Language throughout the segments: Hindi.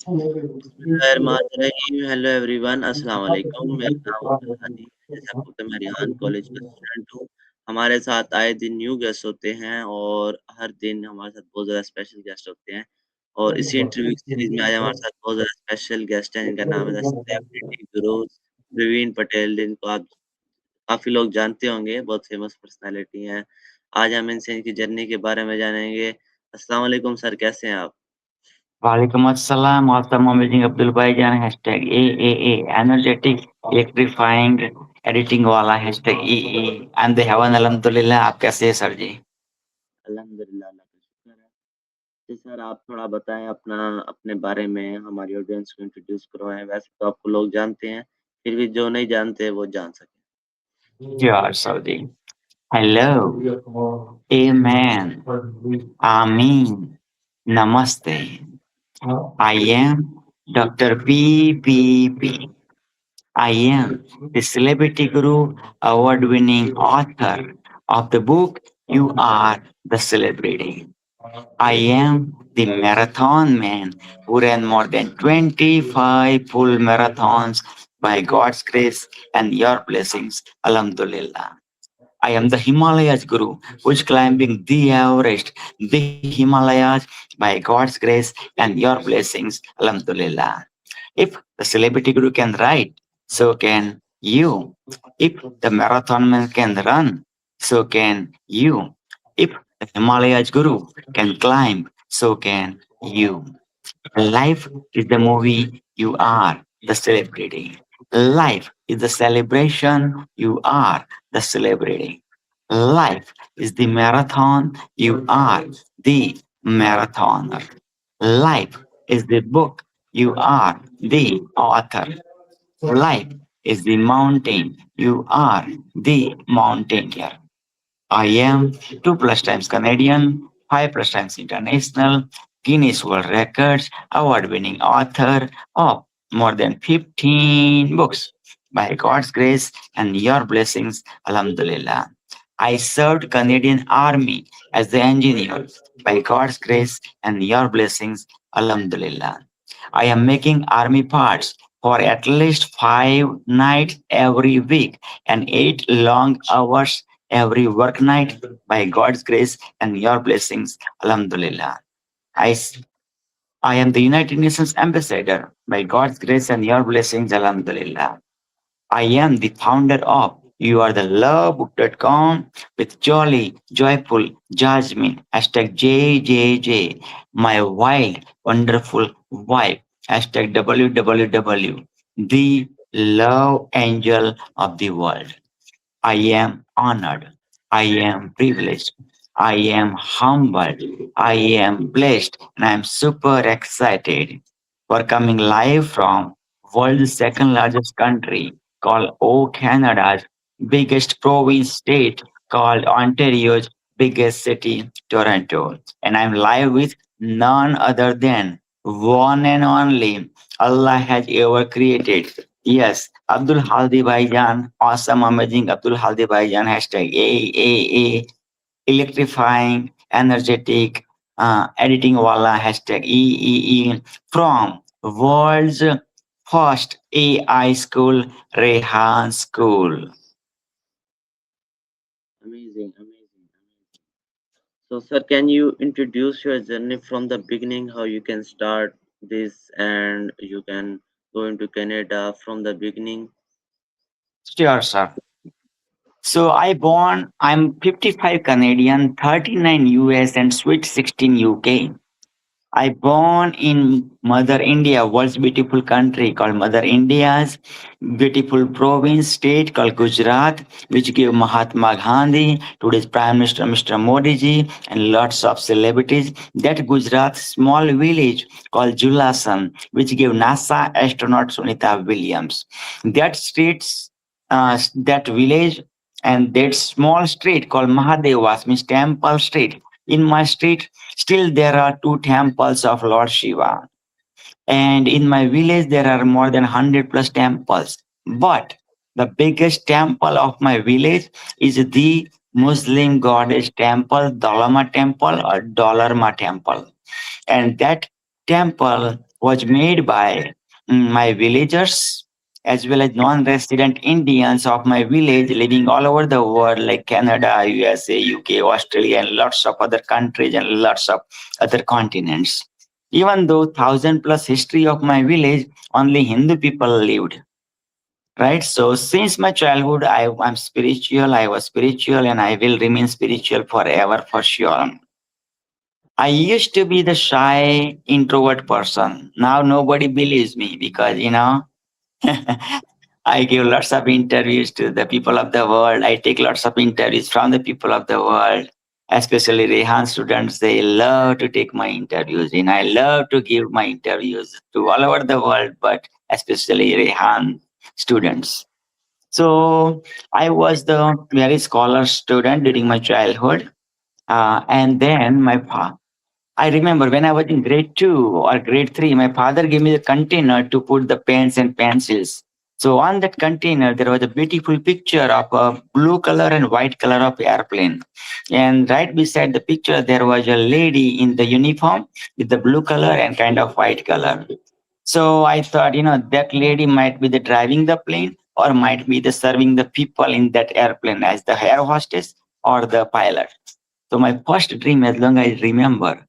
बिस्मिल्लाहिर्रहमानिर्रहीम। हेलो एवरीवन, अस्सलाम वालेकुम। मेरा नाम अब्दुल हादी है। जैसे आपको पता है, मैं रिहान कॉलेज का स्टूडेंट हूँ। हमारे साथ आए दिन न्यू गेस्ट होते हैं और हर दिन हमारे साथ बहुत ज़्यादा स्पेशल गेस्ट होते हैं। और इसी इंटरव्यू सीरीज़ में आज हमारे साथ बहुत ज़्यादा स्पेशल गेस्ट हैं, जिनका नाम है द सेलिब्रिटी गुरु प्रवीण पटेल, जिनको आप काफ़ी लोग जानते होंगे, बहुत फेमस पर्सनैलिटी हैं। आज हम इनसे इनकी जर्नी के बारे में जानेंगे। अस्सलाम वालेकुम सर, कैसे हैं आप? वालेकुम अस्सलाम awesome amazing अब्दुल भाईजान हैशटैग ए एनर्जेटिक इलेक्ट्रीफाइंग एडिटिंग वाला hashtag E and the haven अल्हम्दुलिल्लाह। आप कैसे हैं सर जी? अल्हम्दुलिल्लाह, अल्लाह का शुक्र है। जी सर, आप थोड़ा बताएँ अपने बारे में, हमारी ऑडियंस को इंट्रोड्यूस करवाएँ। वैसे तो आपको लोग जानते हैं, फिर भी जो नहीं जानते वो जान सकें। यार सर जी, हेलो, आमेन, आमीन, नमस्ते। I am doctor P. I am the Celebrity Guru award winning author of the book You Are the Celebrity. I am the marathon man who ran more than 25 full marathons by God's grace and your blessings. Alhamdulillah. I am the Himalayas Guru who is climbing the Everest, the Himalayas by God's grace and your blessings. Alhamdulillah. If the celebrity guru can write, so can you. If the marathon man can run, so can you. If the Himalayas guru can climb, so can you. Life is the movie, you are the celebrity. Life is the celebration, you are the celebrity. Life is the marathon, you are the marathoner. Life is the book, you are the author. Life is the mountain, you are the mountaineer. I am 2 plus times Canadian, 5 plus times international, Guinness World Records, award winning author of more than 15 books. By God's grace and your blessings, Alhamdulillah. I served Canadian Army as the engineer. By God's grace and your blessings, Alhamdulillah. I am making army parts for at least 5 nights every week and 8 long hours every work night by God's grace and your blessings. Alhamdulillah. I, s- I am the United Nations ambassador by God's grace and your blessings. Alhamdulillah. I am the founder of youarethelove.com with jolly, joyful Jasmine, hashtag JJJ, my wild, wonderful wife, hashtag WWW, the love angel of the world. I am honored. I am privileged. I am humbled. I am blessed. And I am super excited for coming live from world's second largest country called Canada's biggest province state called Ontario's biggest city, Toronto. And I'm live with none other than one and only Allah has ever created. Yes, Abdul Haldi Bhaijan, awesome, amazing Abdul Haldi Bhaijan, hashtag A, electrifying, energetic, editing wala, hashtag from world's first AI school, Rehan School. Amazing, amazing, amazing. So sir, can you introduce your journey from the beginning, how you can start this and you can go into Canada from the beginning? Sure, sir. So I'm 55 Canadian, 39 US, and sweet 16 UK. I born in Mother India, world's beautiful country called Mother India's beautiful province state called Gujarat, which gave Mahatma Gandhi, today's Prime Minister Mr. Modi ji, and lots of celebrities. That Gujarat small village called Julasan, which gave NASA astronaut Sunita Williams. That that village and that small street called Mahadevas means temple street. In my street, still there are two temples of Lord Shiva. And in my village, there are more than 100 plus temples. But the biggest temple of my village is the Muslim goddess temple, Dolama temple or Dolarma temple. And that temple was made by my villagers as well as non-resident Indians of my village living all over the world like Canada, USA, UK, Australia, and lots of other countries and lots of other continents. Even though 1,000+ history of my village, only Hindu people lived. Right? So since my childhood, I'm spiritual, I was spiritual, and I will remain spiritual forever for sure. I used to be the shy introvert person. Now nobody believes me because, I give lots of interviews to the people of the world. I take lots of interviews from the people of the world, especially Rehan students. They love to take my interviews, and I love to give my interviews to all over the world, but especially Rehan students. So I was the very scholar student during my childhood. And then I remember when I was in grade 2 or grade 3, my father gave me the container to put the pens and pencils. So on that container, there was a beautiful picture of a blue color and white color of airplane. And right beside the picture, there was a lady in the uniform with the blue color and kind of white color. So I thought, that lady might be the driving the plane or might be the serving the people in that airplane as the air hostess or the pilot. तो my first dream as long as I remember,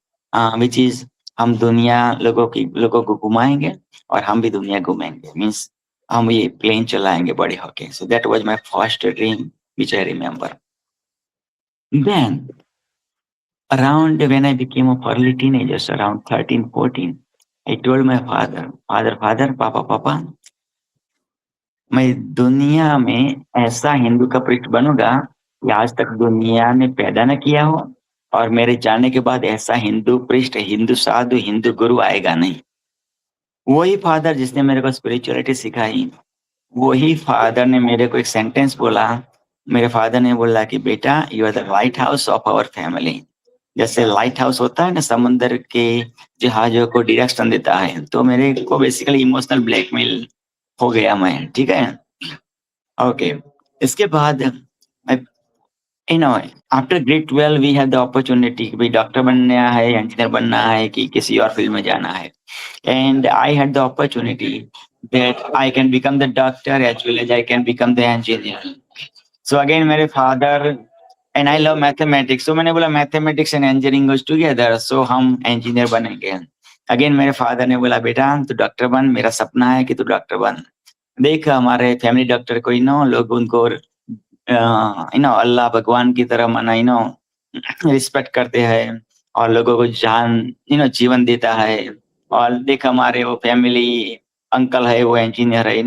which is हम दुनिया लोगों को घुमाएंगे और हम भी दुनिया घूमेंगे, मीन्स हम ये प्लेन चलाएंगे बड़े होके. So that was my first dream which I remember. Then around when I became a early teenagers, around 13, 14, I told my father, papa, मैं दुनिया में ऐसा हिंदू का पृष्ठ बनूंगा कि आज तक दुनिया ने पैदा न किया हो और मेरे जाने के बाद ऐसा हिंदू पृष्ठ, हिंदू साधु, हिंदू गुरु आएगा नहीं. वही फादर जिसने मेरे को स्पिरिचुअलिटी सिखाई, वही फादर ने मेरे को एक सेंटेंस बोला. मेरे फादर ने बोला कि बेटा, you are the lighthouse of our family. जैसे लाइट हाउस होता है ना, समुद्र के जहाजों को डायरेक्शन देता है, तो मेरे को बेसिकली इमोशनल ब्लैकमेल हो गया मैं. ठीक है, ओके. इसके बाद after grade 12 we have the opportunity कि भाई डॉक्टर बनना है, इंजीनियर बनना है कि किसी और फील्ड में जाना है. And I had the opportunity that I can become the doctor as well as I can become the engineer. So again मेरे father, and I love mathematics, so मैंने बोला mathematics and engineering goes together, so हम इंजीनियर बनेंगे. अगेन मेरे फादर ने बोला बेटा तू डॉक्टर बन, मेरा सपना है कि तू डॉक्टर बन. देख हमारे फैमिली डॉक्टर को लोग उनको अल्लाह भगवान की तरह माना रिस्पेक्ट करते हैं और लोगों को जान जीवन देता है. और देख हमारे वो फैमिली अंकल है, वो इंजीनियर है.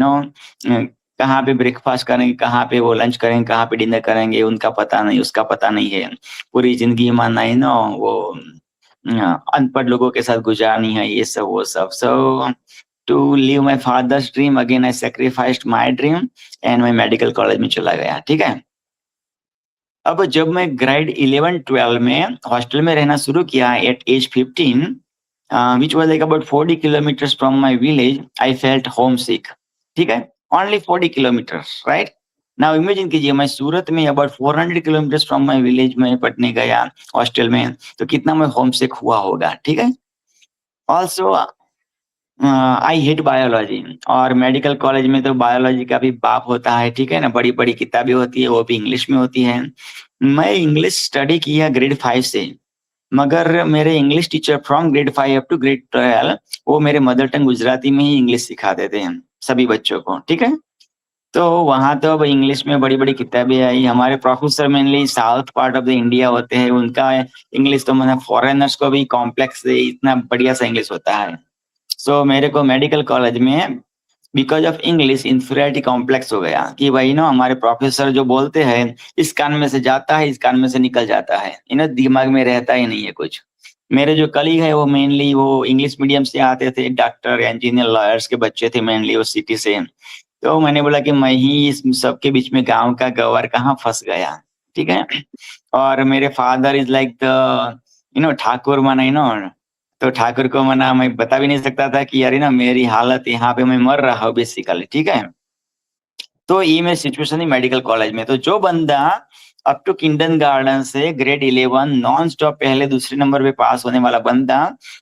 कहाँ पे ब्रेकफास्ट करेंगे, कहाँ पे वो लंच करेंगे, कहाँ पे डिनर करेंगे, उनका पता नहीं, उसका पता नहीं है. पूरी जिंदगी माना वो अनपढ़ लोगों के साथ गुजारनी है, ये सब वो सब. सो to live my father's dream, again I sacrificed my dream and मैं मेडिकल कॉलेज में चला गया. ठीक है, अब जब मैं ग्रेड 11-12 में हॉस्टल में रहना शुरू किया eight as 15, which was like about 40 kilometers from my village, I felt homesick. ठीक है, only 40 kilometers, right? Now imagine कीजिए, मैं सूरत में about 400 kilometers from my village में पढ़ने गया हॉस्टल में, तो कितना मैं homesick हुआ होगा. ठीक है, also आई हेट बायोलॉजी, और मेडिकल कॉलेज में तो बायोलॉजी का भी बाप होता है. ठीक है ना, बड़ी बड़ी किताबें होती है, वो भी इंग्लिश में होती है. मैं इंग्लिश स्टडी किया ग्रेड 5 से, मगर मेरे English teacher from grade 5 up to grade 12 वो मेरे मदर टंग गुजराती में ही इंग्लिश सिखाते थे सभी बच्चों को. ठीक है, तो वहाँ तो अब इंग्लिश में बड़ी बड़ी किताबें आई. हमारे professor mainly south part of the India होते हैं, उनका इंग्लिश तो मतलब फॉरेनर्स को भी कॉम्प्लेक्स इतना बढ़िया सा इंग्लिश होता है. सो मेरे को मेडिकल कॉलेज में because of English inferiority complex हो गया कि भाई हमारे प्रोफेसर जो बोलते हैं इस कान में से जाता है, इस कान में से निकल जाता है, दिमाग में रहता ही नहीं है कुछ. मेरे जो कलीग है वो मेनली वो इंग्लिश मीडियम से आते थे, डॉक्टर, इंजीनियर, लॉयर्स के बच्चे थे मेनली वो सिटी से. तो मैंने बोला कि मैं ही इस सबके बीच में गाँव का गंवार कहाँ फंस गया. ठीक है, और मेरे father is like the Thakur माना तो ठाकुर को मना मैं बता भी नहीं सकता था कि यार मेरी हालत यहाँ पे मैं मर रहा हूँ बेसिकली. ठीक है, तो ये मेरी सिचुएशन थी मेडिकल कॉलेज में. तो जो बंदा अप टू किंडरगार्टन से ग्रेड 11 नॉन स्टॉप पहले दूसरे नंबर पे पास होने वाला बंदा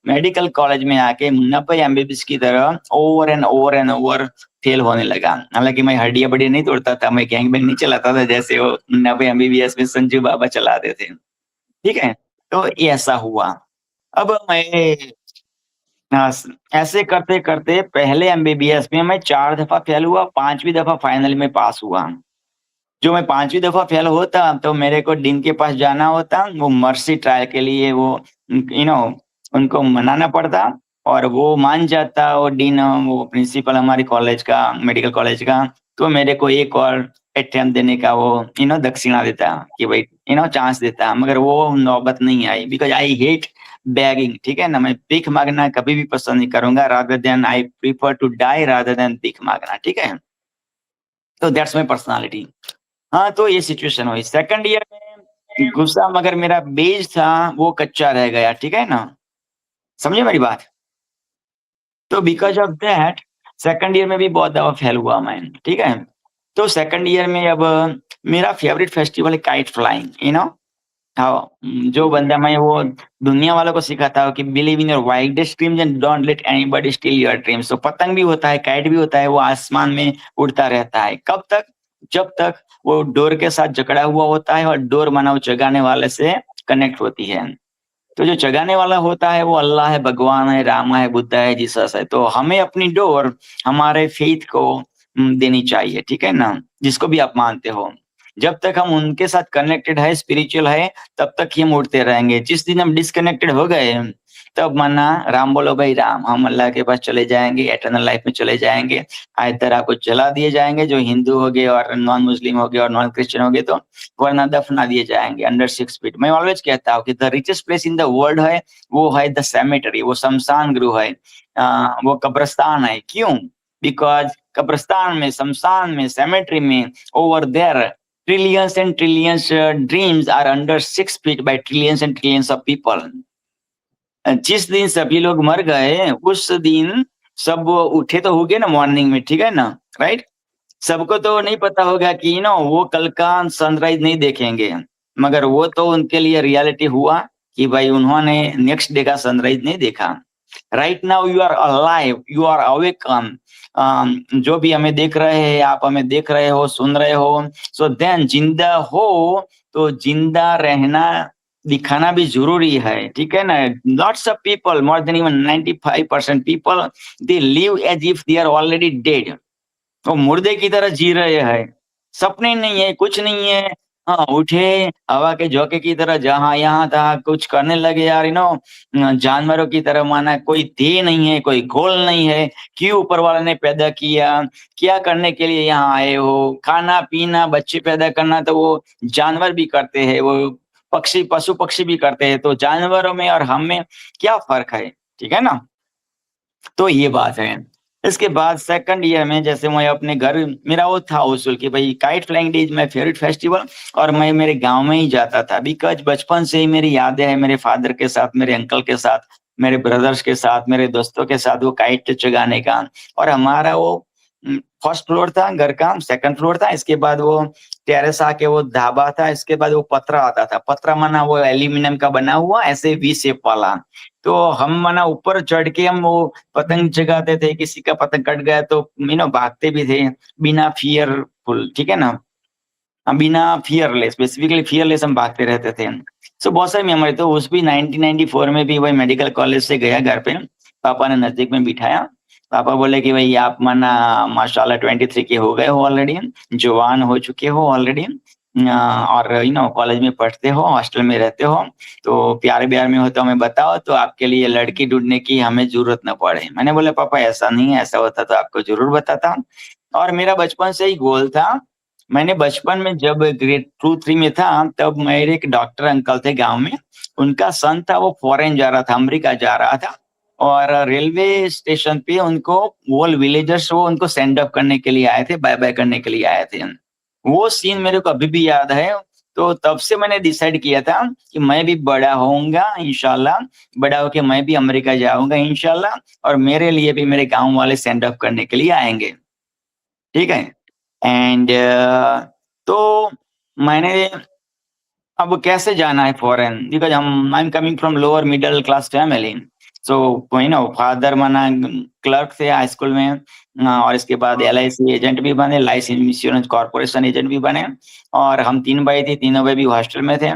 मेडिकल कॉलेज में आके मुन्ना भाई एमबीबीएस की तरह over and over and over fail होने लगा। हालांकि मैं हड्डियां बड़ी नहीं तोड़ता था, मैं गैंग बैंग नहीं चलाता था जैसे वो मुन्ना भाई एमबीबीएस में संजू बाबा चलाते थे। ठीक है, तो ये ऐसा हुआ। अब मैं ऐसे करते करते पहले एमबीबीएस में मैं 4 दफा फेल हुआ, 5वीं दफा फाइनल में पास हुआ। जो मैं 5वीं दफा फेल होता तो मेरे को डीन के पास जाना होता, वो मर्सी ट्रायल के लिए वो उनको मनाना पड़ता और वो मान जाता, वो डीन वो प्रिंसिपल हमारे कॉलेज का मेडिकल कॉलेज का, तो मेरे को एक और अटेम्प्ट देने का वो दक्षिणा देता कि भाई चांस देता। मगर वो नौबत नहीं आई बिकॉज आई हेट बैगिंग। ठीक है ना, मैं भीख मांगना कभी भी पसंद नहीं करूंगा, rather than I prefer to die rather than भीख मांगना। ठीक है, तो दैट्स माई पर्सनालिटी। हाँ, तो ये सिचुएशन हुई सेकंड ईयर में। गुस्सा मगर मेरा बेज था वो कच्चा रह गया। ठीक है ना, समझे मेरी बात। तो because of that second year में भी बहुत दफा फेल हुआ मैं। ठीक है, तो सेकंड ईयर में अब मेरा फेवरेट फेस्टिवल है काइट फ्लाइंग। हाँ, जो बंदा मैं वो दुनिया वालों को सिखाता हूँ कि believe in your wildest dreams and don't let anybody steel your dreams. तो पतंग भी होता है, काइट भी होता है, वो आसमान में उड़ता रहता है। कब तक? जब तक वो डोर के साथ जकड़ा हुआ होता है और डोर मानव जगाने वाले से कनेक्ट होती है। तो जो जगाने वाला होता है वो अल्लाह है, भगवान है, राम है, बुद्ध है, जीसस है। तो हमें अपनी डोर हमारे फेथ को देनी चाहिए। ठीक है ना, जिसको भी आप मानते हो। जब तक हम उनके साथ कनेक्टेड है, स्पिरिचुअल है, तब तक ही हम उड़ते रहेंगे। जिस दिन हम डिस्कनेक्टेड हो गए तब माना राम बोलो भाई राम, हम अल्लाह के पास चले जाएंगे, एटर्नल लाइफ में चले जाएंगे। आयतर आपको जला दिए जाएंगे जो हिंदू हो गए और नॉन मुस्लिम हो गए और नॉन क्रिश्चियन हो गए, तो वरना दफना दिए जाएंगे अंडर 6 फीट। मैं ऑलवेज कहता हूँ कि the richest place in the world है वो है द सेमेटरी, वो शमशान गृह है, वो कब्रिस्तान है। क्यों? बिकॉज कब्रिस्तान में, शमशान में, सेमेटरी में, over there trillions and trillions dreams are under 6 feet by trillions and trillions of people. जिस दिन सभी लोग मर गए उस दिन सब उठे तो होंगे ना मॉर्निंग में। ठीक है ना, राइट। सबको तो नहीं पता होगा कि वो कल का सनराइज नहीं देखेंगे, मगर वो तो उनके लिए रियलिटी हुआ कि भाई उन्होंने नेक्स्ट डे का सनराइज नहीं देखा। Right now you are alive, you are awaken. जो भी हमें देख रहे हैं, आप हमें देख रहे हो, सुन रहे हो, सो देन जिंदा हो तो जिंदा रहना दिखाना भी जरूरी है। ठीक है ना, lots of people, more than even 95% people, they live as if they are already dead. वो मुर्दे की तरह जी रहे हैं, सपने नहीं है, कुछ नहीं है। हाँ, उठे हवा के झोंके की तरह जहां यहाँ था कुछ करने लगे यार, जानवरों की तरह। माना कोई ध्येय नहीं है, कोई गोल नहीं है। क्यों ऊपर वाले ने पैदा किया, क्या करने के लिए यहाँ आए हो? खाना पीना, बच्चे पैदा करना तो वो जानवर भी करते हैं, वो पक्षी, पशु पक्षी भी करते हैं। तो जानवरों में और हम में क्या फर्क है? ठीक है ना, तो ये बात है। इसके बाद सेकंड ईयर में जैसे मैं अपने घर, मेरा वो था उसूल कि भाई kite flying day is my favourite festival, और मैं मेरे गांव में ही जाता था। बिकॉज बचपन से ही मेरी यादें हैं मेरे फादर के साथ, मेरे अंकल के साथ, मेरे ब्रदर्स के साथ, मेरे दोस्तों के साथ वो काइट चगाने का। और हमारा वो फर्स्ट फ्लोर था घर का, सेकंड फ्लोर था, इसके बाद वो टेरेस आके वो ढाबा था, इसके बाद वो पत्रा आता था। पत्रा माना वो एल्यूमिनियम का बना हुआ ऐसे वी शेप वाला। तो हम माना ऊपर चढ़ के हम वो पतंग जगाते थे, किसी का पतंग कट गया तो भागते भी थे बिना फियरफुल। ठीक है ना, बिना फियरलेस, स्पेसिफिकली फियरलेस हम भागते रहते थे। सो बहुत सारी मेमोरी। तो उस भी 1994 में भी वही मेडिकल कॉलेज से गया घर पे, पापा ने नजदीक में बिठाया। पापा बोले कि भाई आप माना माशाल्लाह 23 के हो गए हो ऑलरेडी, जवान हो चुके हो ऑलरेडी, और कॉलेज में पढ़ते हो, हॉस्टल में रहते हो, तो प्यार ब्यार में हो तो हमें बताओ, तो आपके लिए लड़की ढूंढने की हमें जरूरत न पड़े। मैंने बोला पापा ऐसा नहीं है, ऐसा होता तो आपको जरूर बताता। और मेरा बचपन से ही गोल था। मैंने बचपन में जब ग्रेड 2-3 में था तब मेरे एक डॉक्टर अंकल थे गांव में, उनका सन था वो फॉरेन जा रहा था, अमेरिका जा रहा था। और रेलवे स्टेशन पे उनको वो विलेजर्स वो उनको सेंड अप करने के लिए आए थे, बाय बाय करने के लिए आए थे। वो सीन मेरे को अभी भी याद है। तो तब से मैंने डिसाइड किया था कि मैं भी बड़ा होऊंगा इंशाल्लाह, बड़ा होके मैं भी अमेरिका जाऊंगा इंशाल्लाह, और मेरे लिए भी मेरे गांव वाले सेंड अप करने के लिए आएंगे। ठीक है। एंड तो मैंने अब कैसे जाना है फॉरेन, बिकॉज हम I am coming from lower middle class family. So कोई ना, फादर माना क्लर्क थे हाई स्कूल में, और इसके बाद LIC एजेंट भी बने, लाइफ इंश्योरेंस कॉर्पोरेशन एजेंट भी बने, और हम 3 भाई थे, तीनों भाई भी हॉस्टल में थे।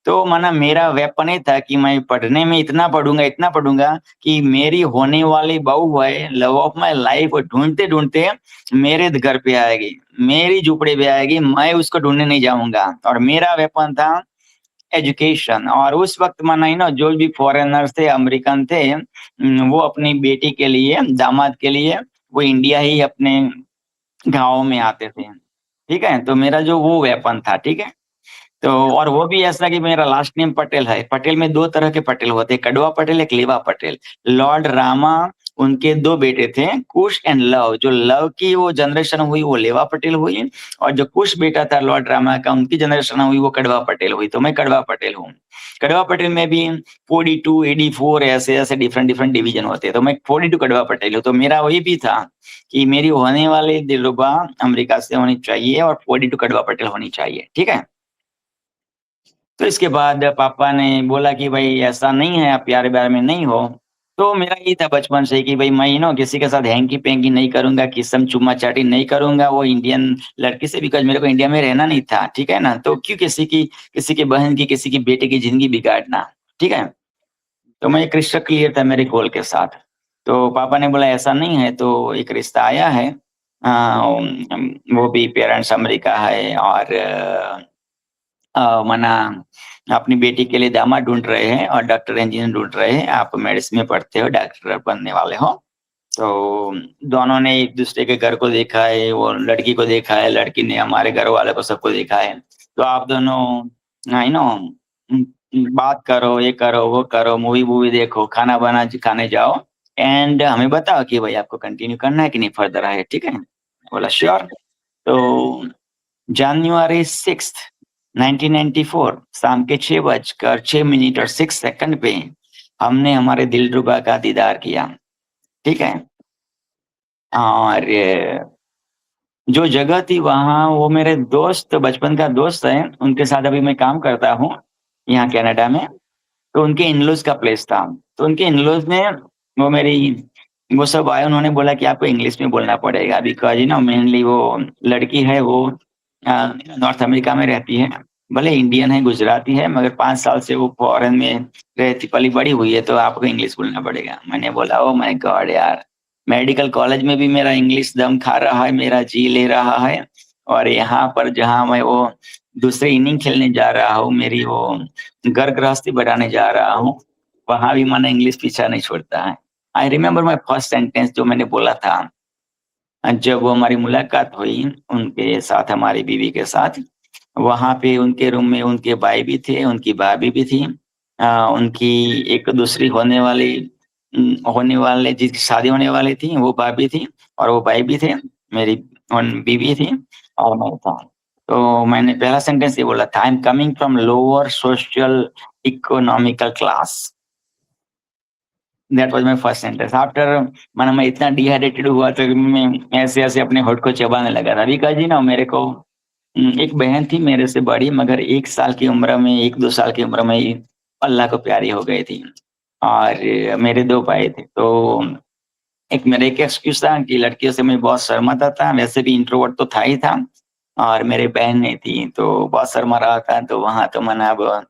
तो माना मेरा वेपन ही था कि मैं पढ़ने में इतना पढ़ूंगा कि मेरी होने वाली बहू है, लव ऑफ माई लाइफ, ढूंढते ढूंढते मेरे घर पे आएगी, मेरी झुपड़ी पे आएगी, मैं उसको ढूंढने नहीं जाऊंगा। और मेरा वेपन था एजुकेशन। और उस वक्त माना ही ना, जो भी फॉरेनर्स थे, अमेरिकन थे, वो अपनी बेटी के लिए, दामाद के लिए, वो इंडिया ही अपने गाँव में आते थे। ठीक है, तो मेरा जो वो वेपन था, ठीक है। तो और वो भी ऐसा कि मेरा लास्ट नेम पटेल है। पटेल में 2 तरह के पटेल होते हैं, कड़वा पटेल, एक लेवा पटेल। लॉर्ड रामा, उनके 2 बेटे थे, कुश एंड लव। जो लव की वो जनरेशन हुई वो लेवा पटेल हुई, और जो कुश बेटा था लॉर्ड रामा का, उनकी जनरेशन हुई वो कड़वा पटेल हुई। तो मैं कड़वा पटेल हूँ। कड़वा पटेल में भी 42, 84 ऐसे ऐसे डिफरेंट डिफरेंट डिवीजन होते हैं। तो मैं 42 कड़वा पटेल हूँ। तो मेरा वही भी था कि मेरी होने वाली दिलरुबा अमेरिका से होनी चाहिए, और 42 कड़वा पटेल होनी चाहिए। ठीक है। तो इसके बाद पापा ने बोला कि भाई ऐसा नहीं है, आप प्यारे प्यार में नहीं हो। तो मेरा ये था बचपन से कि भाई मैं किसी के साथ हैंकी पेंकी नहीं करूंगा, किसम चुम्मा चाटी नहीं करूंगा वो इंडियन लड़की से, बिकॉज मेरे को इंडिया में रहना नहीं था। ठीक है ना, तो क्यों किसी की बहन की, किसी की बेटे की जिंदगी बिगाड़ना। ठीक है। तो मैं क्रिस्टल क्लियर था मेरे गोल के साथ। तो पापा ने बोला ऐसा नहीं है, तो एक रिश्ता आया है, वो भी पेरेंट्स अमेरिका है, और मना अपनी बेटी के लिए दामाद ढूंढ रहे हैं, और डॉक्टर इंजीनियर ढूंढ रहे हैं, आप मेडिसिन में पढ़ते हो, डॉक्टर बनने वाले हो। तो दोनों ने एक दूसरे के घर को देखा है, वो लड़की को देखा है, लड़की ने हमारे घर वाले को, सबको देखा है। तो आप दोनों यू नो बात करो, ये करो, वो करो, मूवी वूवी देखो, खाना बना खाने जाओ, एंड हमें बताओ कि भाई आपको कंटिन्यू करना है कि नहीं, फर्दर है। ठीक है, बोला श्योर। तो January 6, 1994 शाम के 6 बजकर 6 मिनट और 6 सेकंड पे हमने हमारे दिलरुबा का दीदार किया। ठीक है। और जो जगह थी वहाँ, वो मेरे दोस्त, बचपन का दोस्त है, उनके साथ अभी मैं काम करता हूँ यहाँ कनाडा में। तो उनके इनलॉज का प्लेस था। तो उनके इनलॉज ने वो मेरी वो सब आए, उन्होंने बोला कि आपको इंग्लिश में बोलना पड़ेगा, बिकॉज मेनली वो लड़की है, वो नॉर्थ अमेरिका में रहती है, भले इंडियन है, गुजराती है, मगर 5 साल से वो फॉरेन में रहती पली बड़ी हुई है, तो आपको इंग्लिश बोलना पड़ेगा। मैंने बोला ओ माय गॉड यार, मेडिकल कॉलेज में भी मेरा इंग्लिश दम खा रहा है, मेरा जी ले रहा है, और यहाँ पर जहाँ मैं वो दूसरे इनिंग खेलने जा रहा हूँ, मेरी वो घर गृहस्थी बढ़ाने जा रहा हूँ, वहां भी मैंने इंग्लिश पीछा नहीं छोड़ता है। I remember my first sentence जो मैंने बोला था जब वो हमारी मुलाकात हुई उनके साथ, हमारी बीवी के साथ। वहां पे उनके रूम में उनके भाई भी थे, उनकी भाभी भी थी, उनकी एक दूसरी होने वाले जिसकी शादी होने वाली थी वो भाभी थी, और वो भाई भी थे, मेरी बीवी थी, और मैं था। तो मैंने पहला सेंटेंस ये बोला था, आई am coming from lower social economical class. That was my first sentence. After माना मैं इतना डिहाइड्रेटेड हुआ, तो मैं ऐसे ऐसे अपने होठ को चबाने लगा था, बिकॉज मेरे को एक बहन थी मेरे से बड़ी, मगर 1 साल की उम्र में, 1-2 साल की उम्र में ही अल्लाह को प्यारी हो गई थी। और मेरे 2 भाई थे। तो एक मेरा एक एक्सक्यूज था कि लड़कियों से मैं बहुत शर्माता था, वैसे भी इंट्रोवर्ट तो था ही था, और मेरी बहन नहीं थी तो बहुत शर्मा रहा था। तो वहां तो मैंने अब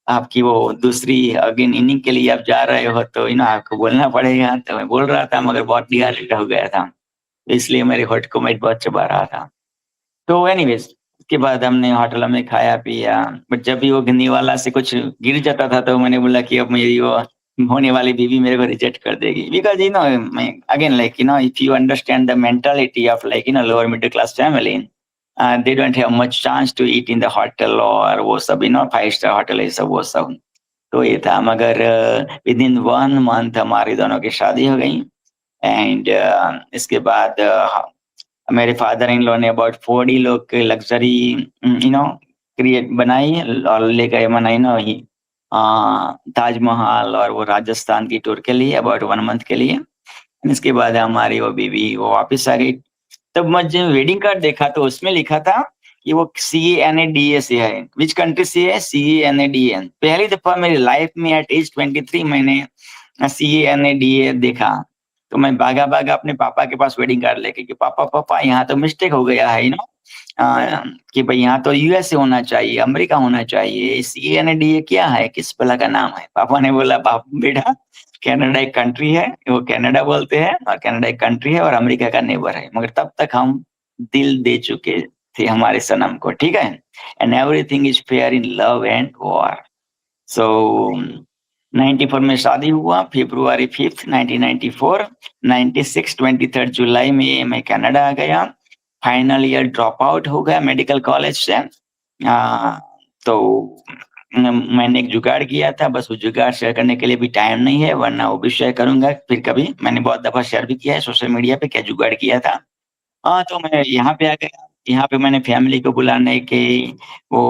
आपकी वो दूसरी अगेन इनिंग के लिए आप जा रहे हो, तो आपको बोलना पड़ेगा। तो मैं बोल रहा था, मगर बहुत डिहाइड्रेट हो गया था, इसलिए मेरे होठ को मैं बहुत चबा रहा था। तो एनीवेज, उसके बाद हमने होटल में खाया पिया, बट जब भी वो गिनने वाला से कुछ गिर जाता था, तो मैंने बोला कि अब मेरी वो होने वाली बीवी मेरे को रिजेक्ट कर देगी, बिकॉज मैं again like if you understand the mentality of like lower middle class family, they don't have much chance to eat in the hotel, और वो सब 5 स्टार होटल है सब, वो सब। तो ये था, मगर विद इन 1 मंथ हमारी दोनों की शादी हो गई। एंड इसके बाद मेरे फादर इन लॉ ने अबाउट 40 लोग के लग्जरी क्रिएट बनाई, और ले गए मना ताजमहल और वो राजस्थान की टूर के लिए अबाउट 1 मंथ के लिए। इसके बाद हमारी वो बीवी वो वापस आ गई। तब मुझे वेडिंग कार्ड देखा तो उसमें लिखा था कि वो CANADA से है। विच कंट्री से है? CANADA। पहली दफा मेरी लाइफ में एट एज 23 मैंने CANADA देखा। तो मैं भागा भागा अपने पापा के पास वेडिंग कार्ड लेके कि पापा पापा यहाँ तो मिस्टेक हो गया है, कि भाई यहाँ तो USA होना चाहिए, अमेरिका होना चाहिए, CANADA क्या है, किस भला का नाम है? पापा ने बोला बेटा कनाडा एक कंट्री है, वो कनाडा बोलते हैं, और कनाडा एक कंट्री है और अमेरिका का नेबर है। मगर तब तक हम दिल दे चुके थे हमारे सनम को, ठीक है। And everything is fair in love and war. So 94 में शादी हुआ, February 5th 1994। 96 23 जुलाई में मैं कनाडा आ गया। फाइनल ईयर ड्रॉप आउट हो गया मेडिकल कॉलेज से। तो मैंने एक जुगाड़ किया था, बस वो जुगाड़ शेयर करने के लिए भी टाइम नहीं है, वरना वो भी शेयर करूंगा फिर कभी। मैंने बहुत दफा शेयर भी किया है सोशल मीडिया पे क्या जुगाड़ किया था। तो मैं यहाँ पे आ गया। यहाँ पे मैंने फैमिली को बुलाने के वो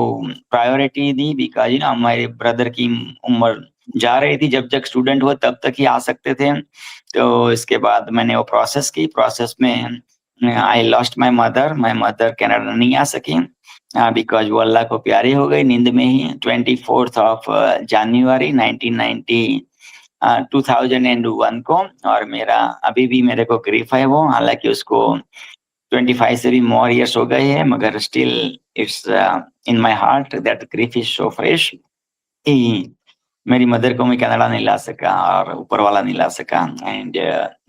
प्रायोरिटी दी, बिकॉज हमारे ब्रदर की उम्र जा रही थी, जब तक स्टूडेंट हुआ तब तक ही आ सकते थे। तो इसके बाद मैंने वो प्रोसेस की। प्रोसेस में I lost my mother Canada नहीं आ सकी, बिकॉज वो अल्लाह को प्यारी हो गई नींद में ही। 24 जनवरी 2001 को। और मेरा अभी भी मेरे को ग्रीफ है वो, हालांकि उसको 25 से भी मोर इयर्स हो गए हैं, मगर still it's in my heart that grief is so fresh. मेरी मदर को मैं कनाडा नहीं ला सका और ऊपर वाला नहीं ला सका। एंड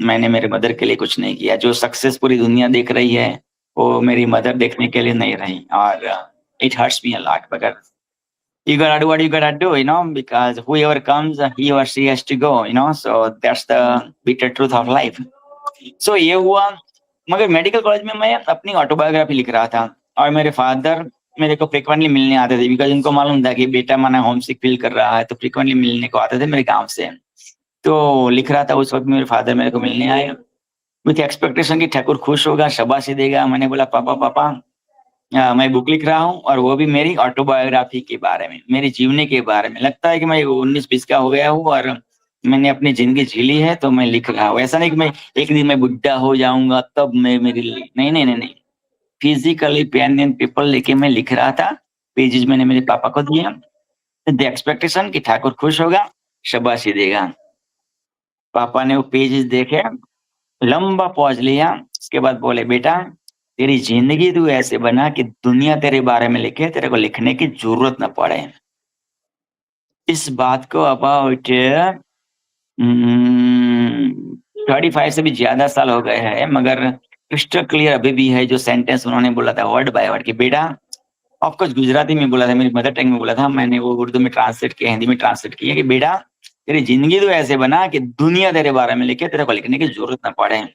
मैंने मेरे मदर के लिए कुछ नहीं किया। जो सक्सेस पूरी दुनिया देख रही है वो मेरी मदर देखने के लिए नहीं रही, और it hurts me a lot. मगर you gotta do what you gotta do, because whoever comes, he or she has to go, so that's the bitter truth of life. So ये हुआ। मगर मेडिकल कॉलेज में मैं अपनी ऑटोबायोग्राफी लिख रहा था, और मेरे फादर मेरे को फ्रिक्वेंटली मिलने आते थे, बिकॉज उनको मालूम था कि बेटा माना होम सिक फील कर रहा है, तो फ्रिक्वेंटली मिलने को आते थे मेरे गांव से। तो लिख रहा था, उस वक्त मेरे फादर मेरे को मिलने आए विथ एक्सपेक्टेशन कि ठाकुर खुश होगा, शाबाशी देगा। मैंने बोला पापा पापा मैं बुक लिख रहा हूँ, और वो भी मेरी ऑटोबायोग्राफी के बारे में, मेरी जीवनी के बारे में। लगता है कि मैं 19-20 का हो गया हूँ और मैंने अपनी जिंदगी झीली है, तो मैं लिख रहा हूँ। ऐसा नहीं कि मैं एक दिन मैं बुढ़ा हो जाऊंगा तब मैं मेरी नहीं नहीं नहीं नहीं। फिजिकली पेन एंड पेपर लेके मैं लिख रहा था। पेजेस मैंने मेरे पापा को दिया, द एक्सपेक्टेशन कि ठाकुर खुश होगा, शाबाशी देगा। पापा ने वो पेजेस देखे, लंबा पॉज लिया, उसके बाद बोले बेटा तेरी जिंदगी तू ऐसे बना कि दुनिया तेरे बारे में लिखे, तेरे को लिखने की जरूरत न पड़े। इस बात को अबाउट 35 से भी ज्यादा साल हो गए हैं, मगर क्रिस्टल क्लियर अभी भी है जो सेंटेंस उन्होंने बोला था वर्ड बाय वर्ड कि बेटा, ऑफकोर्स गुजराती में बोला था, मेरी मदर टंग में बोला था, मैंने वो उर्दू में ट्रांसलेट किया, हिंदी में ट्रांसलेट किया कि बेटा तेरी जिंदगी तो ऐसे बना कि दुनिया तेरे बारे में लिखे, तेरे को लिखने की जरूरत न पड़े।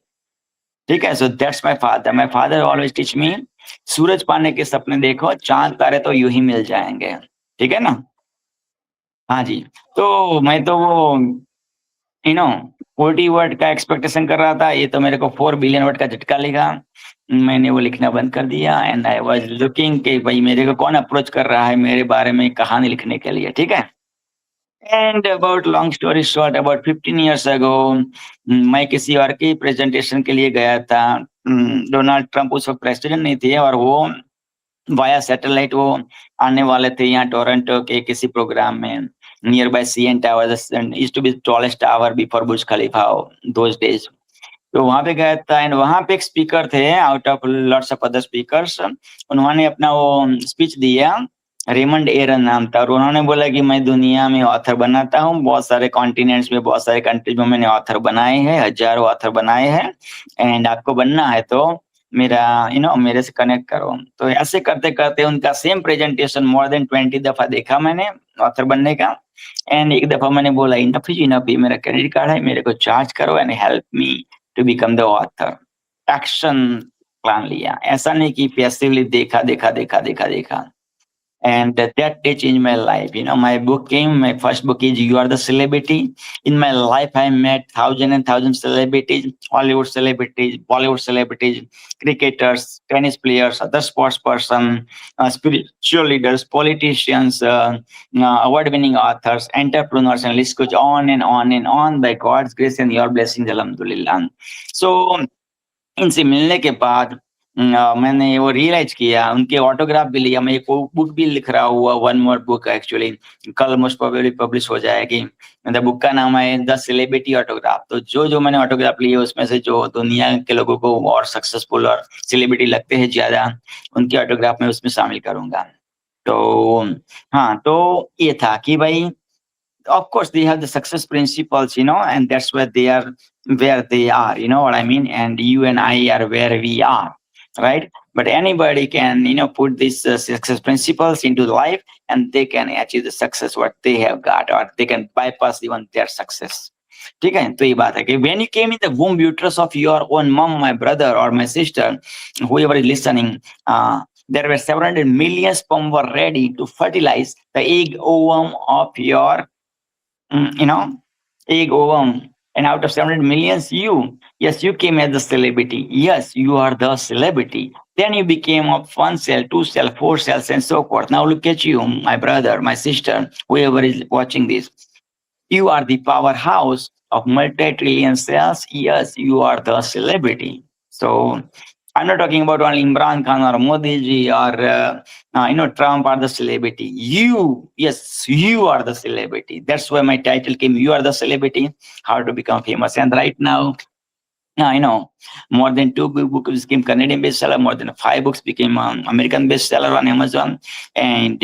ठीक है। So that's my father always teach me, सूरज पाने के सपने देखो, चांद तारे तो यूं ही मिल जाएंगे। ठीक है ना? हाँ जी। तो मैं तो वो 40 वर्ड का एक्सपेक्टेशन कर रहा था, ये तो मेरे को 4 बिलियन वर्ड का झटका लेगा। मैंने वो लिखना बंद कर दिया, एंड आई वाज लुकिंग कि भाई मेरे को कौन अप्रोच कर रहा है मेरे बारे में कहानी लिखने के लिए। ठीक है। And about long story short, about 15 years ago मैं किसी और की प्रेजेंटेशन के लिए गया था। डोनाल्ड ट्रंप उस वक्त प्रेसिडेंट नहीं थे, और वो वाया सैटेलाइट वो आने वाले थे यहाँ टोरंटो के किसी प्रोग्राम में, nearby CN tower, used to be tallest tower before Burj Khalifa those days. तो वहां पे गया था, एंड वहां पे एक स्पीकर थे out of lots of other speakers. उन्होंने अपना वो स्पीच दिया, रेमंड एरन नाम था, और उन्होंने बोला कि मैं दुनिया में ऑथर बनाता हूँ, बहुत सारे कॉन्टिनेंट्स में, बहुत सारे कंट्रीज में मैंने ऑथर बनाए हैं, हजारों ऑथर बनाए हैं, एंड आपको बनना है तो मेरा मेरे से कनेक्ट करो। तो ऐसे करते करते उनका सेम प्रेजेंटेशन मोर देन 20 दफा देखा मैंने ऑथर बनने का। एंड एक दफा मैंने बोला इनफ इज इनफ, ये मेरा क्रेडिट कार्ड है, मेरे को चार्ज करो and help me to become the author. Action plan लिया, ऐसा नहीं कि पैसिवली देखा देखा देखा देखा देखा। And that day changed my life. My book came, my first book is You Are the Celebrity. In my life, I met thousands and thousands celebrities, Hollywood celebrities, Bollywood celebrities, cricketers, tennis players, other sports person, spiritual leaders, politicians, award-winning authors, entrepreneurs, and list goes on and on and on by God's grace and your blessings, alhamdulillah. So, इनसे मिलने के बाद मैंने वो रियलाइज किया, उनके ऑटोग्राफ भी लिया। मैं एक बुक भी लिख रहा हूँ, वन मोर बुक एक्चुअली, कल मोस्ट प्रोबेबली पब्लिश हो जाएगी। द बुक का नाम है द सेलिब्रिटी ऑटोग्राफ। तो जो मैंने ऑटोग्राफ लिए उसमें से जो दुनिया के लोगों को और सक्सेसफुल और सेलिब्रिटी लगते हैं ज्यादा, उनके ऑटोग्राफ में उसमें शामिल करूंगा। तो हाँ, तो ये था कि भाई of course they have the success principles, and that's where they are, where they are, you know what I mean? And you and I are where we are, right? But anybody can, put these success principles into life, and they can achieve the success what they have got, or they can bypass even their success. ठीक है, तो ये बात है कि when you came in the womb uterus of your own mom, my brother or my sister, whoever is listening, there were 700 million sperm were ready to fertilize the egg ovum of your egg ovum. And out of 700 millions, yes, you came as the celebrity. Yes, you are the celebrity. Then you became of 1 cell, 2 cell, 4 cells, and so forth. Now look at you, my brother, my sister, whoever is watching this. You are the powerhouse of multi-trillion cells. Yes, you are the celebrity. So I'm not talking about only Imran Khan or Modi ji or Trump are the celebrity. Yes, you are the celebrity. That's why my title came. You are the celebrity. How to become famous. And right now, I know more than 2 books became Canadian bestseller. More than 5 books became American bestseller on Amazon, and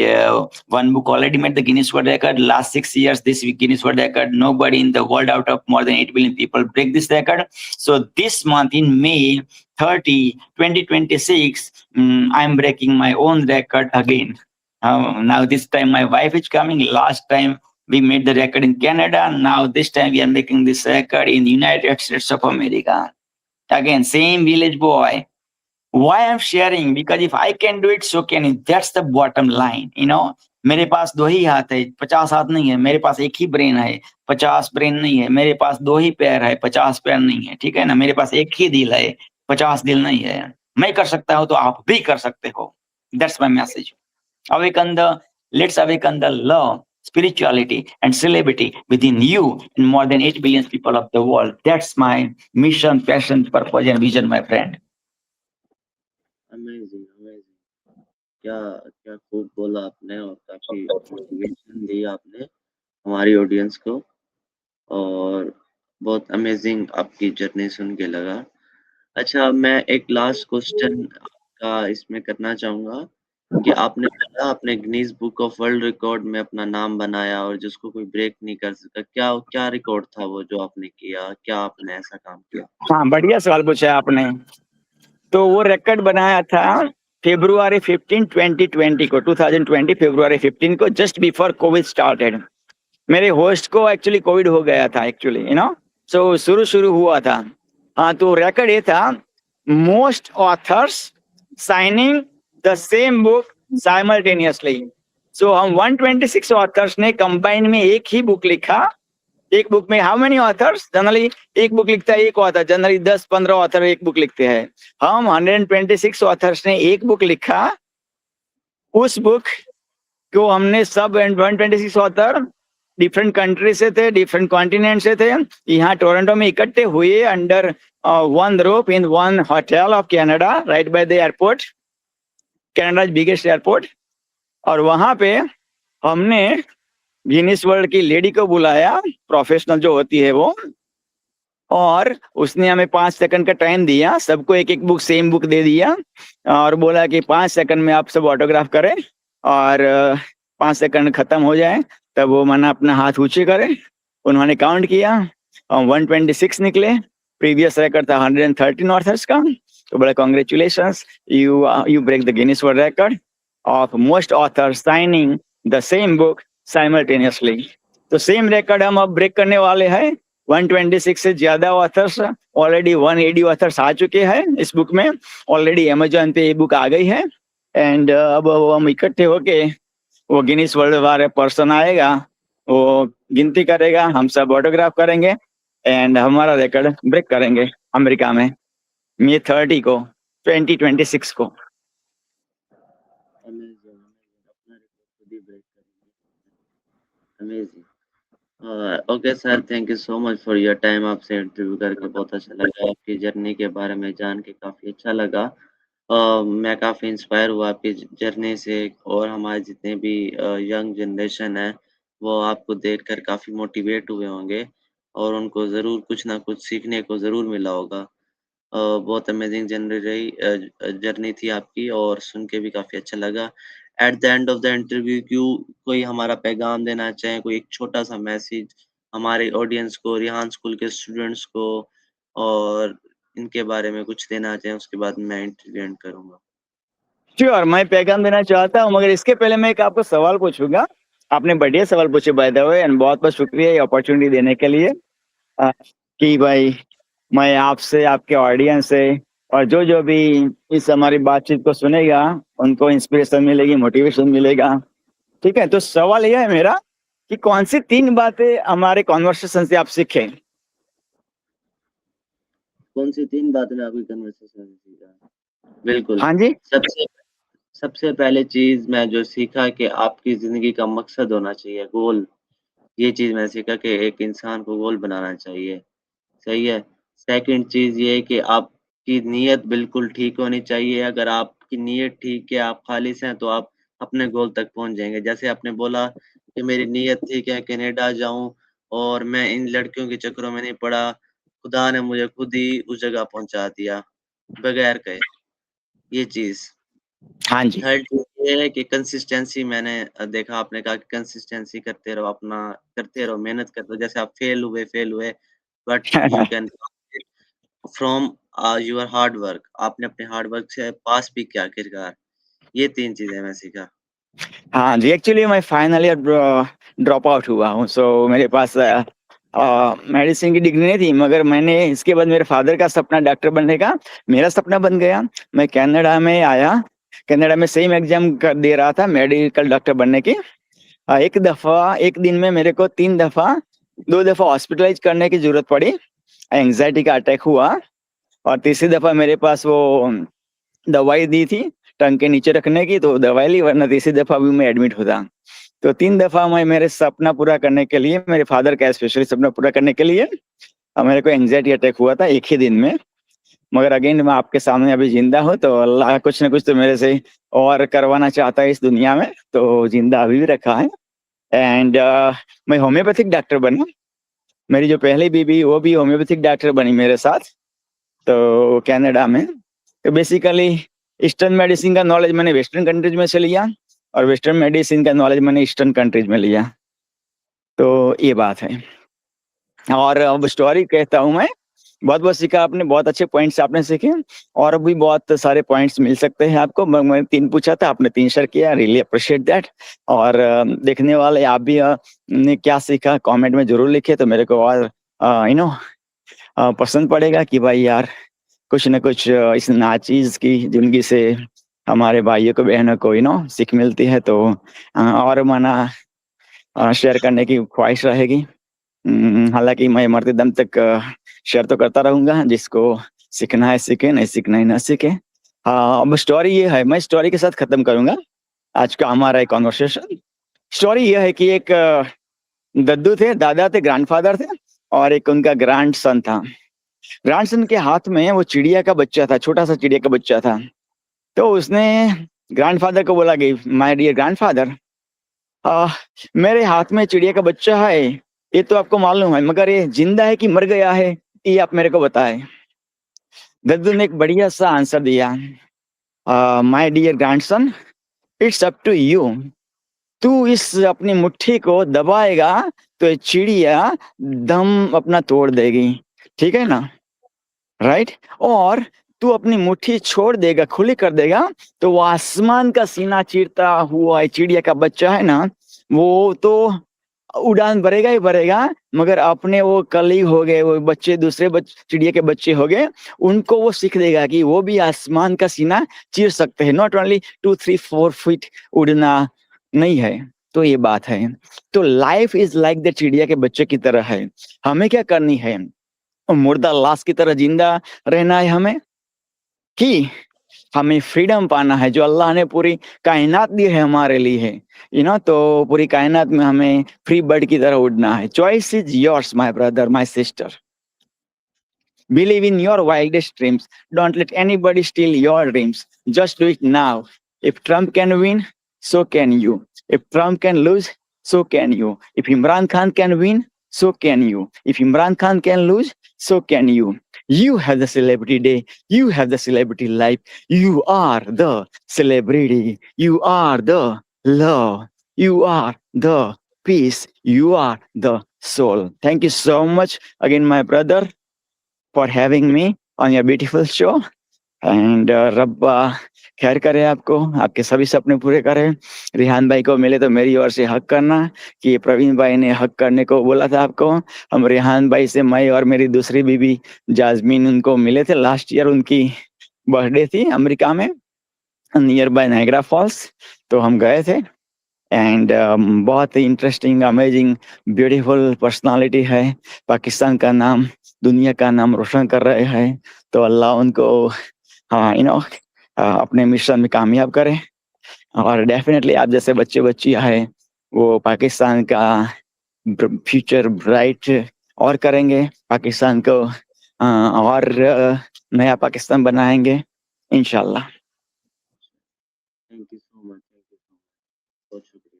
one book already made the Guinness World Record. Last 6 years, this Guinness World Record, nobody in the world out of more than 8 billion people break this record. So this month in May 30, 2026, I'm breaking my own record again. Now this time my wife is coming. Last time we made the record in Canada. Now this time we are making this record in the United States of America. Again, same village boy. Why I'm sharing? Because if I can do it, so can you. That's the bottom line. मेरे पास 2 ही हाथ है, 50 हाथ नहीं है। मेरे पास एक ही ब्रेन है, 50 ब्रेन नहीं है। मेरे पास 2 ही पैर है, 50 पैर नहीं है। ठीक है ना? मेरे पास एक ही दिल है, 50 दिल नहीं है। मैं कर सकता हूँ तो आप भी कर सकते हो। That's my message. Let's awaken the love, spirituality, and celebrity within you and more than 8 billion people of the world. That's my mission, passion, purpose, and vision, my friend. Amazing, amazing. क्या क्या खूब बोला आपने और काफ़ी मोटिवेशन दी आपने हमारी ऑडियंस को और बहुत अमेजिंग आपकी जर्नी सुन के लगा। अच्छा, मैं एक लास्ट क्वेश्चन आपका इसमें करना चाहूँगा कि आपने बोला आपने Guinness book of world record में अपना नाम बनाया और जिसको कोई ब्रेक नहीं कर सका। क्या क्या रिकॉर्ड था वो जो आपने किया? क्या आपने ऐसा काम किया? हाँ, बढ़िया सवाल पूछा आपने। तो वो रिकॉर्ड बनाया था February 15, 2020 को, 2020 February 15 को, जस्ट बिफोर कोविड स्टार्टेड। मेरे होस्ट को एक्चुअली कोविड हो गया था एक्चुअली, सो शुरू हुआ था। हाँ, तो रिकॉर्ड ये था, most authors signing the same book simultaneously. So हम 126 ऑथर्स ने कंबाइन में एक ही बुक लिखा। एक बुक में हाउ मेनी ऑथर्स? जनरली एक बुक लिखता है एक ऑथर, जनरली 10-15 ऑथर एक बुक लिखते हैं। हम 126 ऑथर्स ने एक बुक लिखा। उस बुक को हमने सब 126 ऑथर डिफरेंट कंट्री से थे, डिफरेंट कॉन्टिनेंट से थे, यहाँ टोरंटो में इकट्ठे हुए under one roof in one hotel of Canada, right by the airport, Canada's biggest airport. और वहां पे हमने गिनीज वर्ल्ड की लेडी को बुलाया, प्रोफेशनल जो होती है वो, और उसने हमें 5 सेकंड का टाइम दिया। सबको एक एक बुक, सेम बुक दे दिया और बोला कि 5 सेकंड में आप सब ऑटोग्राफ करें और 5 सेकंड खत्म हो जाए तब वो मना अपना हाथ ऊंचे करे। उन्होंने काउंट किया, 126 निकले। प्रीवियस रिकॉर्ड था 113 ऑथर्स का। तो बड़ा congratulations, you break the Guinness world record of most authors signing the same book simultaneously. तो सेम रिकॉर्ड हम अब ब्रेक करने वाले हैं। 126 से ज्यादा ऑथर्स, ऑलरेडी 180 ऑथर्स आ चुके हैं इस बुक में। ऑलरेडी अमेजोन पे ये बुक आ गई है। एंड अब हम इकट्ठे होके, वो गिनीज वर्ल्ड वाले पर्सन आएगा, वो गिनती करेगा, हम सब ऑटोग्राफ करेंगे एंड हमारा रिकॉर्ड ब्रेक करेंगे अमेरिका में May 30 को, 2026 को। Amazing, amazing. अपना रिकॉर्ड खुद ही ब्रेक करेंगे। Amazing. Okay sir, thank you so much for your time. आपसे इंटरव्यू करके बहुत अच्छा लगा। आपकी जर्नी के बारे में जान के काफ़ी अच्छा लगा। मैं काफ़ी इंस्पायर हुआ आपकी जर्नी से और हमारे जितने भी यंग जनरेशन है, वो आपको देखकर काफ़ी मोटिवेट हुए होंगे और उनको ज़रूर कुछ ना कुछ सीखने को ज़रूर मिला होगा। बहुत अमेज़िंग जर्नी थी आपकी और सुन के भी काफ़ी अच्छा लगा। At the end of the interview कोई हमारा पैगाम देना चाहें, कोई एक छोटा-सा मैसेज हमारे ऑडियंस को, रेहान स्कूल के स्टूडेंट्स को और इनके बारे में कुछ देना चाहें, उसके बाद मैं इंटरव्यू एंड करूँगा। श्योर, मैं पैगाम देना चाहता हूँ, मगर इसके पहले मैं एक आपको सवाल पूछूँगा। आपने बढ़िया सवाल पूछे बाय द वे, एंड बहुत-बहुत शुक्रिया ये अपॉर्च्युनिटी देने के लिए। अ, कि भाई मैं आपसे, आपके ऑडियंस से और जो-जो भी इस हमारी बातचीत को सुनेगा, उनको इंस्पिरेशन मिलेगी, मोटिवेशन मिलेगा। ठीक है? तो सवाल ये है मेरा कि कौन-सी 3 बातें हमारे कन्वर्सेशन से आप सीखे? कौन-सी 3 बातें मैं आपकी कन्वर्सेशन से सीखा? बिल्कुल, हाँ जी। सबसे सबसे पहले चीज़ मैं जो सीखा कि आपकी ज़िंदगी का मकसद होना चाहिए, गोल। ये चीज़ मैंने सीखा कि एक इंसान को गोल बनाना चाहिए, सही है। सेकंड चीज़ ये है कि आपकी नीयत बिल्कुल ठीक होनी चाहिए, अगर आपकी नीयत ठीक है, आप खालिस हैं, तो आप अपने गोल तक पहुँच जाएँगे। जैसे आपने बोला कि मेरी नीयत ठीक है, कनाडा जाऊँ और मैं इन लड़कियों के चक्करों में नहीं पड़ा, खुदा ने मुझे खुद ही उस जगह पहुँचा दिया, बगैर कहे, ये चीज़। हाँ जी। थर्ड चीज़ ये है कि कंसिस्टेंसी मैंने देखा आपने कहा कि कंसिस्टेंसी करते रहो, अपना करते रहो, मेहनत करते रहो। जैसे आप फेल हुए but you can from your hard work आपने अपने हार्ड वर्क से पास भी किया आखिरकार। ये 3 चीज़ें मैं सीखा। हाँ जी, एक्चुअली मैं फाइनल ईयर ड्रॉप आउट हुआ हूँ, सो मेरे पास मेडिसिन की डिग्री नहीं थी, मगर मैंने इसके बाद मेरे फादर का सपना डॉक्टर बनने का, मेरा सपना बन गया। मैं कनाडा में आया, कनाडा में सेम एग्ज़ाम दे रहा था मेडिकल डॉक्टर बनने की। एक दफ़ा, एक दिन में मेरे को 3 दफ़ा, 2 दफ़ा हॉस्पिटलाइज़ करने की ज़रूरत पड़ी, एंग्ज़ायटी का अटैक हुआ, और तीसरी दफ़ा मेरे पास वो दवाई दी थी, टंग के नीचे रखने की, तो दवाई ली, वरना तीसरी दफ़ा भी मैं एडमिट होता। तो 3 दफ़ा मैं मेरे सपना पूरा करने के लिए, मेरे फादर का स्पेशली सपना पूरा करने के लिए मेरे को एंग्ज़ायटी अटैक हुआ था एक ही दिन में। मगर अगेन मैं आपके सामने अभी ज़िंदा हूँ, तो अल्लाह कुछ न कुछ तो मेरे से और करवाना चाहता है इस दुनिया में, तो ज़िंदा अभी भी रखा है। एंड मैं होम्योपैथिक डॉक्टर बना। मेरी जो पहली बीवी, वो भी होम्योपैथिक डॉक्टर बनी मेरे साथ, तो कनाडा में। तो बेसिकली ईस्टर्न मेडिसिन का नॉलेज मैंने वेस्टर्न कंट्रीज़ में से लिया, और वेस्टर्न मेडिसिन का नॉलेज मैंने ईस्टर्न कंट्रीज़ में लिया। तो ये बात है। और अब स्टोरी कहता हूँ मैं, बहुत-बहुत सीखा आपने, बहुत अच्छे पॉइंट्स आपने सीखे, और भी बहुत सारे पॉइंट्स मिल सकते हैं आपको। मैं 3 पूछा था, आपने 3 शेयर किया, रियली अप्रिशिएट दैट। और देखने वाले आप भी ने क्या सीखा कमेंट में ज़रूर लिखें, तो मेरे को और यू नो पसंद पड़ेगा कि भाई यार, कुछ न कुछ इस नाचीज़ की ज़िंदगी से हमारे भाइयों को, बहनों को सीख मिलती है, तो और माना शेयर करने की ख्वाहिश रहेगी। हालाँकि मैं मरते दम तक शेयर तो करता रहूँगा, जिसको सीखना है सीखे, नहीं सीखना है ना सीखे। अब स्टोरी ये है, मैं स्टोरी के साथ खत्म करूँगा आज का हमारा ये कन्वर्सेशन। स्टोरी ये है कि एक दद्दू थे, दादा थे, ग्रैंडफ़ादर थे, और एक उनका ग्रैंडसन था। ग्रैंडसन के हाथ में वो चिड़िया का बच्चा था, छोटा-सा चिड़िया का बच्चा था। तो उसने ग्रैंडफ़ादर को बोला कि माय डियर ग्रैंडफ़ादर, अ, मेरे हाथ में चिड़िया का बच्चा है, ये तो आपको मालूम है, मगर ये ज़िंदा है कि मर गया है, ये आप मेरे को बताएँ। दद्दू ने एक बढ़िया-सा आंसर दिया, my dear grandson, it's up to you. तू इस अपनी मुट्ठी को दबाएगा, तो ये चिड़िया दम अपना तोड़ देगी, ठीक है ना? राइट? और तू अपनी मुट्ठी छोड़ देगा, खुली कर देगा, तो वो आसमान का सीना चीरता हुआ ये चिड़िया का बच्चा है ना, वो तो उड़ान भरेगा ही भरेगा, मगर अपने वो कलीग हो गए, वो बच्चे दूसरे चिड़िया के बच्चे हो गए, उनको वो सीख देगा कि वो भी आसमान का सीना चीर सकते हैं, नॉट ओनली 2, 3, 4 फीट उड़ना नहीं है। तो ये बात है। तो लाइफ इज़ लाइक द चिड़िया के बच्चे की तरह है। हमें क्या करनी है? मुर्दा लाश की तरह ज़िंदा रहना है हमें, कि हमें फ्रीडम पाना है, जो अल्लाह ने पूरी कायनात दी है हमारे लिए, तो पूरी कायनात में हमें फ्री बर्ड की तरह उड़ना है। Choice is yours my brother, my sister. Believe in your wildest dreams. Don't let anybody steal your dreams. Just do it now. If Trump can win, so can you. If Trump can lose, so can you. If Imran Khan can win, so can you. If Imran Khan can lose, so can you. You have the celebrity day. You have the celebrity life. You are the celebrity. You are the love. You are the peace. You are the soul. Thank you so much again, my brother, for having me on your beautiful show. And रब खैर करे आपको, आपके सभी सपने पूरे करे। रिहान भाई को मिले तो मेरी ओर से हक करना कि प्रवीण भाई ने हक करने को बोला था आपको। हम रिहान भाई से, मैं और मेरी दूसरी बीबी जाजमीन, उनको मिले थे लास्ट ईयर। उनकी बर्थडे थी अमेरिका में, नियर बाय नायग्रा फॉल्स, तो हम गए थे। एंड बहुत ही इंटरेस्टिंग, अमेजिंग, ब्यूटीफुल पर्सनालिटी है। पाकिस्तान का नाम, दुनिया का नाम रोशन कर रहे हैं। तो अल्लाह उनको अपने मिशन में कामयाब करें। और डेफिनेटली आप जैसे बच्चे बच्चियां हैं, वो पाकिस्तान का फ्यूचर ब्राइट और करेंगे, पाकिस्तान को और नया पाकिस्तान बनाएंगे इंशाल्लाह। थैंक यू सो मच, बहुत शुक्रिया।